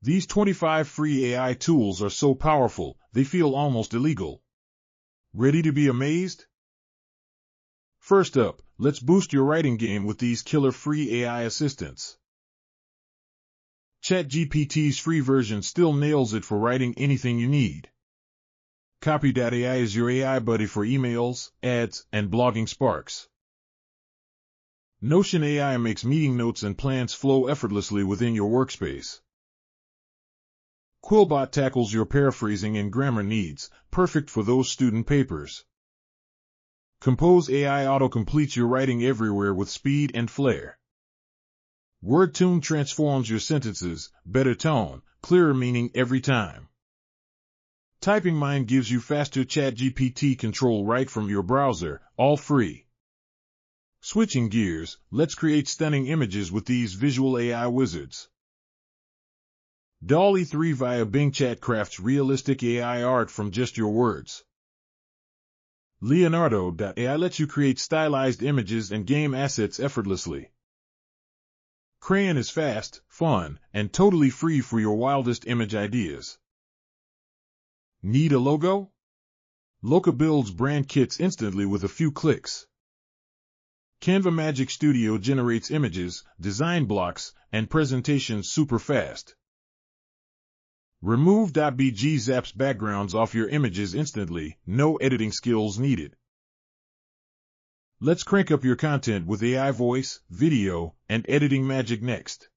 These 25 free AI tools are so powerful, they feel almost illegal. Ready to be amazed? First up, let's boost your writing game with these killer free AI assistants. ChatGPT's free version still nails it for writing anything you need. Copy.ai is your AI buddy for emails, ads, and blogging sparks. Notion AI makes meeting notes and plans flow effortlessly within your workspace. Quillbot tackles your paraphrasing and grammar needs, perfect for those student papers. Compose AI auto-completes your writing everywhere with speed and flair. WordTune transforms your sentences, better tone, clearer meaning every time. Typing Mind gives you faster ChatGPT control right from your browser, all free. Switching gears, let's create stunning images with these visual AI wizards. DALL-E 3 via Bing Chat crafts realistic AI art from just your words. Leonardo.ai lets you create stylized images and game assets effortlessly. Crayon is fast, fun, and totally free for your wildest image ideas. Need a logo? Loca builds brand kits instantly with a few clicks. Canva Magic Studio generates images, design blocks, and presentations super fast. Remove.bg zaps backgrounds off your images instantly, no editing skills needed. Let's crank up your content with AI voice, video, and editing magic next.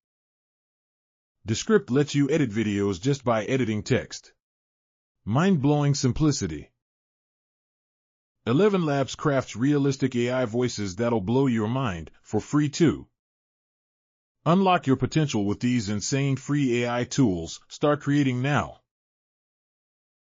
Descript lets you edit videos just by editing text. Mind-blowing simplicity. 11 Labs crafts realistic AI voices that'll blow your mind, for free too. Unlock your potential with these insane free AI tools. Start creating now.